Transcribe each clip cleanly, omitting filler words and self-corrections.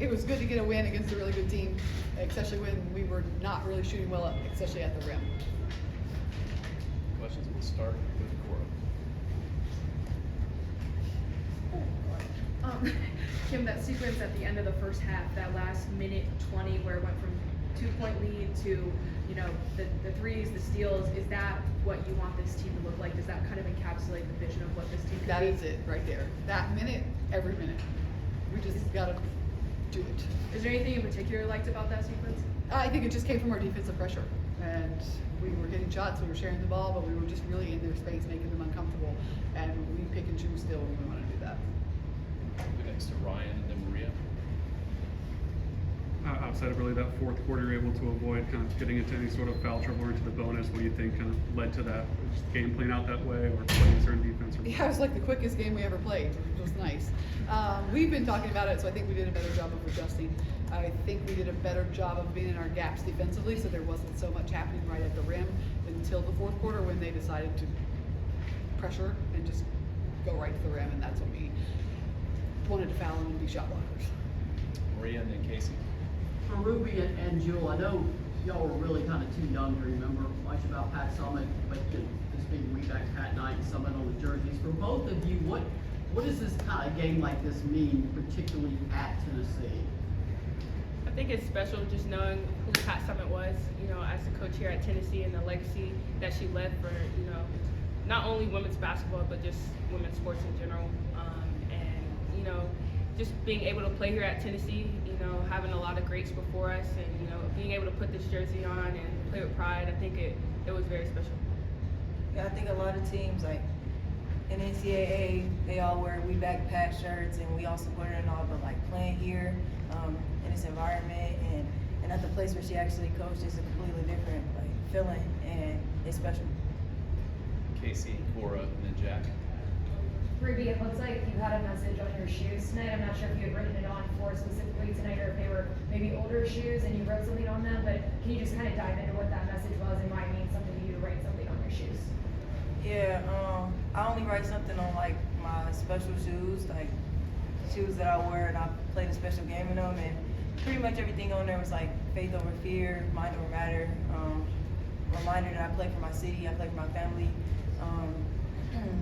It was good to get a win against a really good team, especially when we were not really shooting well, especially at the rim. Questions? We'll start with Cora. Kim, that sequence at the end of the first half, that last minute 20 where it went from 2-point lead to, the threes, the steals, is that what you want this team to look like? Does that kind of encapsulate the vision of what this team could be? That is it right there. That minute, every minute. We just gotta do it. Is there anything in particular you liked about that sequence? I think it just came from our defensive pressure. And we were hitting shots, we were sharing the ball, but we were just really in their space, making them uncomfortable. And we pick and choose still when we want to do that. We'll go next to Ryan and then Maria. Outside of really that fourth quarter, you're able to avoid kind of getting into any sort of foul trouble or into the bonus. What do you think kind of led to that? Just the game playing out that way or playing certain defense? Yeah, it was like the quickest game we ever played, which was nice. We've been talking about it, so I think we did a better job of adjusting. I think we did a better job of being in our gaps defensively, so there wasn't so much happening right at the rim until the fourth quarter when they decided to pressure and just go right to the rim, and that's when we wanted to foul them and be shot blockers. Maria and then Casey. For Ruby and Jewel, I know y'all were really kind of too young to remember much about Pat Summitt, but this being way back Pat Knight and Summitt on the jerseys. For both of you, what does this kind of game like this mean, particularly at Tennessee? I think it's special just knowing who Pat Summitt was, as the coach here at Tennessee and the legacy that she led for, not only women's basketball, but just women's sports in general. Just being able to play here at Tennessee, having a lot of greats before us and, being able to put this jersey on and play with pride, I think it was very special. Yeah, I think a lot of teams, like in NCAA, they all wear We Back Pat shirts and we all support it and all, but like playing here in this environment and at the place where she actually coached is a completely different feeling, and it's special. Casey, Cora, and then Jack. Ruby, it looks like you had a message on your shoes tonight. I'm not sure if you had written it on for specifically tonight or if they were maybe older shoes and you wrote something on them, but can you just kind of dive into what that message was and why it means something to you to write something on your shoes? Yeah, I only write something on like my special shoes, like shoes that I wear and I played a special game in them, and pretty much everything on there was like faith over fear, mind over matter, reminder that I play for my city, I play for my family,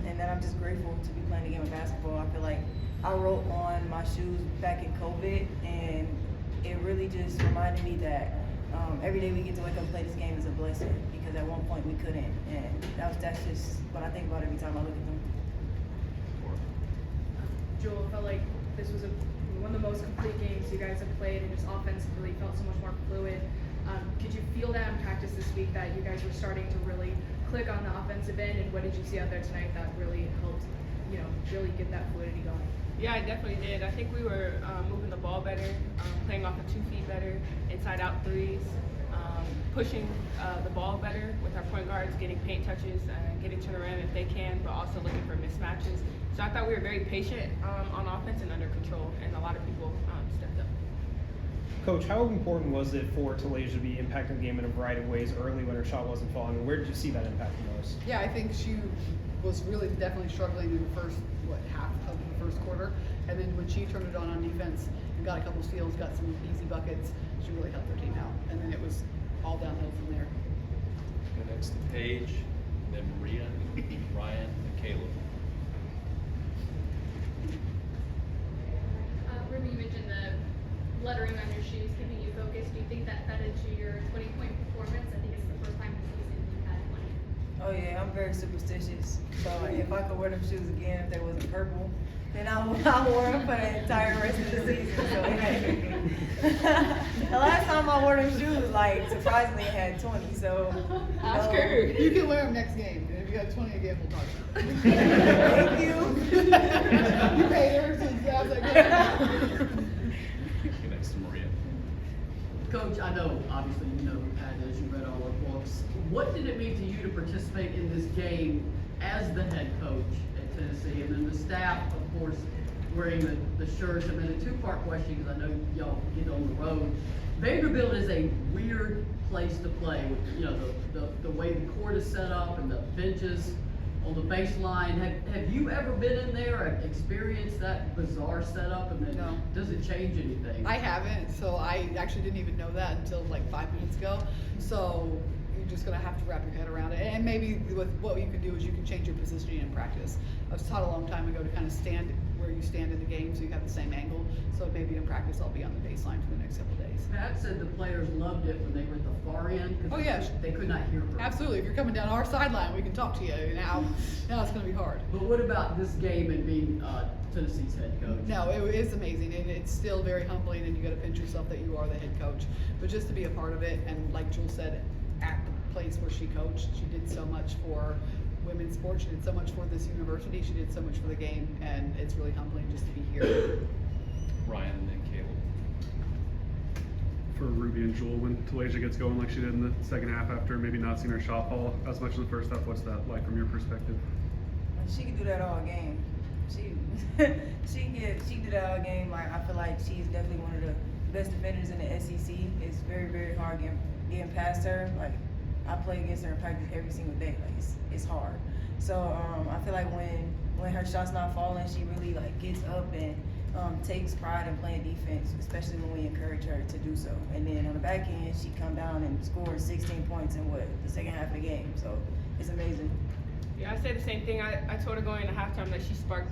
and that I'm just grateful to be playing the game of basketball. I feel like I wrote on my shoes back in COVID, and it really just reminded me that every day we get to wake up and play this game is a blessing, because at one point we couldn't, and that's just what I think about every time I look at them. Joel, it felt like this was one of the most complete games you guys have played, and just offensively felt so much more fluid. Could you feel that in practice this week that you guys were starting to really click on the offensive end, and what did you see out there tonight that really helped, really get that fluidity going? Yeah, I definitely did. I think we were moving the ball better, playing off of 2 feet better, inside out threes, pushing the ball better with our point guards, getting paint touches, getting to the rim if they can, but also looking for mismatches. So I thought we were very patient on offense and under control, and a lot of people stepped up. Coach, how important was it for Talia to be impacting the game in a variety of ways early when her shot wasn't falling? And where did you see that impact the most? Yeah, I think she was really definitely struggling in the first half of the first quarter, and then when she turned it on defense and got a couple steals, got some easy buckets, she really helped her team out, and then it was all downhill from there. Go next to Paige, then Maria, Ryan, and Caleb. Ruby, you mentioned the lettering on your shoes keeping you focused. Do you think that fed into your 20-point performance? I think it's the first time this season you've had 20. Oh yeah, I'm very superstitious. So if I could wear them shoes again, if they wasn't purple, then I would wear them for the entire rest of the season. So hey. The last time I wore them shoes, surprisingly, I had 20. So Ask her. You can wear them next game. And if you got 20 again, we'll talk about it. Thank you. You paid her since I was like, Go next to Maria. Coach, I know, obviously, you know who Pat is, you read all our books. What did it mean to you to participate in this game as the head coach at Tennessee? And then the staff, of course, wearing the shirts. I mean, a two-part question, because I know y'all get on the road. Vanderbilt is a weird place to play with, the way the court is set up and the benches. on the baseline. Have you ever been in there and experienced that bizarre setup, and then No. does it change anything? I haven't, so I actually didn't even know that until like 5 minutes ago. So you're just gonna have to wrap your head around it. And maybe with what you can do is you can change your positioning in practice. I was taught a long time ago to kind of stand where you stand in the game so you have the same angle. So maybe in practice I'll be on the baseline for the next couple of days. Pat said the players loved it when they were at the far end Oh, because yeah. they could not hear her. Absolutely, if you're coming down our sideline, we can talk to you. Now it's gonna be hard. But what about this game and being Tennessee's head coach? No, it is amazing, and it's still very humbling, and you got to pinch yourself that you are the head coach. But just to be a part of it, and like Jules said, at the place where she coached, she did so much for women's sports. She did so much for this university. She did so much for the game, and it's really humbling just to be here. Ryan and then Caleb. For Ruby and Jewel, when Talasia gets going like she did in the second half after maybe not seeing her shot fall as much in the first half, what's that like from your perspective? She can do that all game. She can do that all game. Like, I feel like she's definitely one of the best defenders in the SEC. It's very, very hard getting past her. Like, I play against her in practice every single day. Like, it's hard. So I feel like when her shot's not falling, she really like gets up and takes pride in playing defense, especially when we encourage her to do so. And then on the back end, she come down and scores 16 points in the second half of the game. So it's amazing. Yeah, I said the same thing. I told her going into halftime that she sparked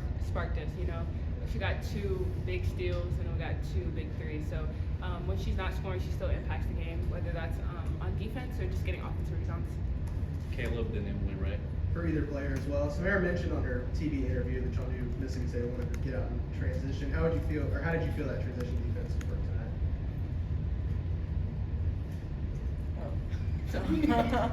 us, you know. She got 2 big steals and we got 2 big threes. So when she's not scoring, she still impacts the game, whether that's on defense or just getting offensive rebounds. Caleb, then Emily, right? For either player as well. Samara mentioned on her TV interview that y'all knew Mississippi State wanted to get out and transition. How did you feel that transition defense worked tonight?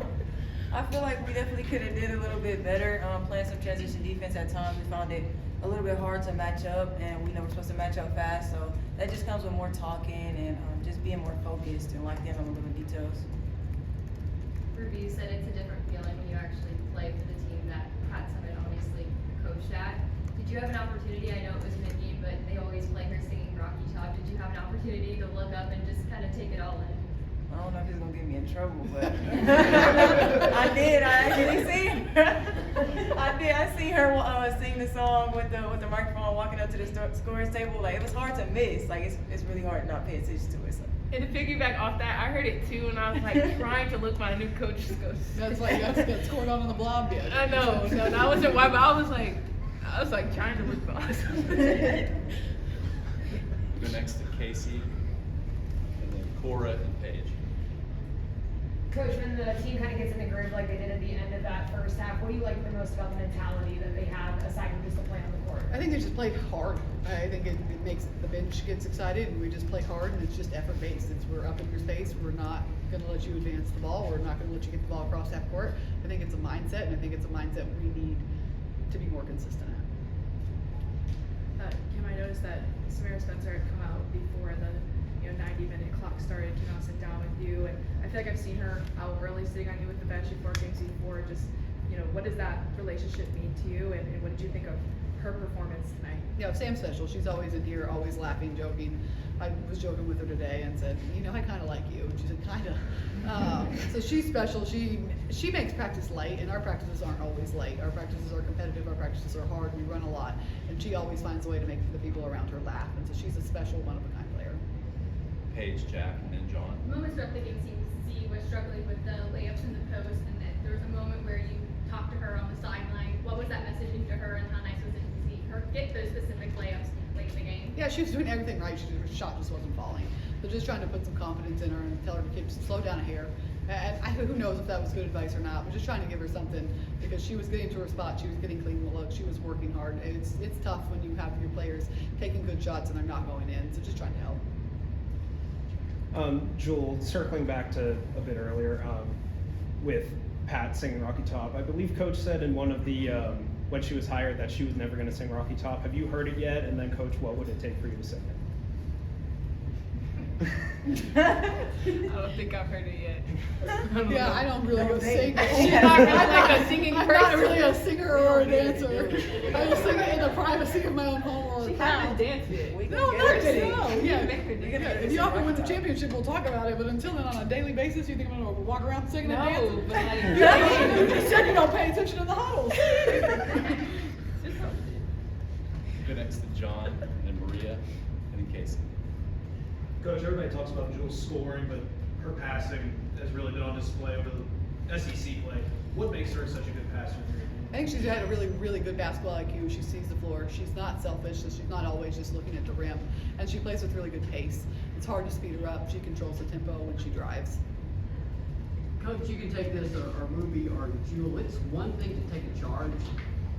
I feel like we definitely could have did a little bit better playing some transition defense at times. We found it a little bit hard to match up, and we know we're supposed to match up fast. So that just comes with more talking and just being more focused and locked in on the little details. Ruby, you said it's a different feeling when you actually play for the team that Pat Summitt obviously coached at. Did you have an opportunity? I know it was Mindy, but they always play her singing Rocky Top. Did you have an opportunity to look up and just kind of take it all in? I don't know if it's gonna get me in trouble, but I did. I actually seen her. I seen her sing the song with the microphone, walking up to the scorer's table. Like, it was hard to miss. Like, it's really hard to not pay attention to it. So. And to piggyback off that, I heard it too, and I was like trying to look my new coach just goes. That's like that's scored on the blob yet. I know. No, that wasn't why, but I was like trying to look awesome. Go next to Casey, and then Cora and Paige. Coach, when the team kind of gets in the groove like they did at the end of that first half, what do you like the most about the mentality that they have aside from just the play on the court? I think they just played hard. I think it makes the bench gets excited, and we just play hard, and it's just effort based. We're up in your space. We're not going to let you advance the ball. We're not going to let you get the ball across half court. I think it's a mindset, and I think it's a mindset we need to be more consistent at. Kim, I noticed that Samara Spencer had come out before the 90-minute clock started, came out, sit down with you, and I feel like I've seen her out early sitting on you with the bench before games before. Just, what does that relationship mean to you, and what did you think of her performance tonight? Yeah, Sam's special. She's always in here, always laughing, joking. I was joking with her today and said, I kind of like you. And she said, kind of. So she's special. She makes practice light, and our practices aren't always light. Our practices are competitive. Our practices are hard. We run a lot, and she always finds a way to make the people around her laugh. And so she's a special, one-of-a-kind player. Paige, Jack, and then John. Moments throughout the game seemed to see was struggling with the layups in the post, and that there was a moment where you talked to her on the sideline. What was that messaging to her, and how nice was it to see her get those specific layups late in the game? Yeah, she was doing everything right. Her shot just wasn't falling. So just trying to put some confidence in her and tell her to slow down a hair. And who knows if that was good advice or not, but just trying to give her something because she was getting to her spot. She was getting clean the look. She was working hard. It's tough when you have your players taking good shots and they're not going in. So just trying to help. Jewel, circling back to a bit earlier with Pat singing Rocky Top, I believe Coach said in one of the when she was hired that she was never going to sing Rocky Top. Have you heard it yet? And then, Coach, what would it take for you to sing it? I don't think I've heard it yet. Yeah, I don't really go sing. She's not really like a singing I'm person. not really a singer or a dancer. I just sing it in the privacy of my own home or She hasn't danced yet. No, I'm not kidding. No, You yeah. can make her dance. Yeah, if you offer win the championship, we'll talk about it. But until then, on a daily basis, you think I'm gonna walk around singing and No, dancing? but like- You just said you don't pay attention in the huddles. Just something. Go next to John, and then Maria, and then Casey. Coach, everybody talks about Jules scoring, but her passing has really been on display over the SEC play. What makes her such a good passer? I think she's had a really, really good basketball IQ. She sees the floor. She's not selfish, so she's not always just looking at the rim. And she plays with really good pace. It's hard to speed her up. She controls the tempo when she drives. Coach, you can take this, or Ruby, or Jewel. It's one thing to take a charge.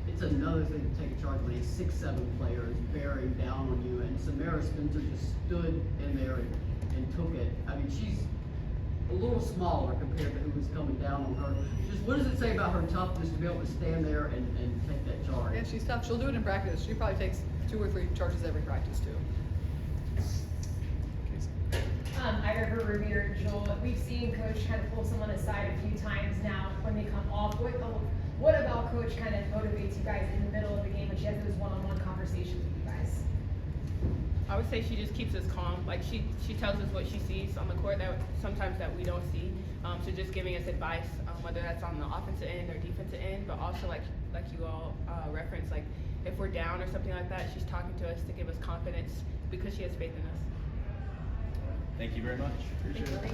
It's another thing to take a charge when a 6'7" player is bearing down on you. And Samara Spencer just stood in there and took it. I mean, she's a little smaller compared to who was coming down on her. Just what does it say about her toughness to be able to stand there and take that charge? Yeah, she's tough. She'll do it in practice. She probably takes 2 or 3 charges every practice too. Casey. Either for Ruby or Joel, we've seen Coach kind of pull someone aside a few times now when they come off. What about Coach kind of motivates you guys in the middle of the game when she has those one-on-one conversations with you guys? I would say she just keeps us calm. Like she tells us what she sees on the court that sometimes that we don't see. So just giving us advice, whether that's on the offensive end or defensive end, but also like you all referenced, like if we're down or something like that, she's talking to us to give us confidence because she has faith in us. Thank you very much. Appreciate it.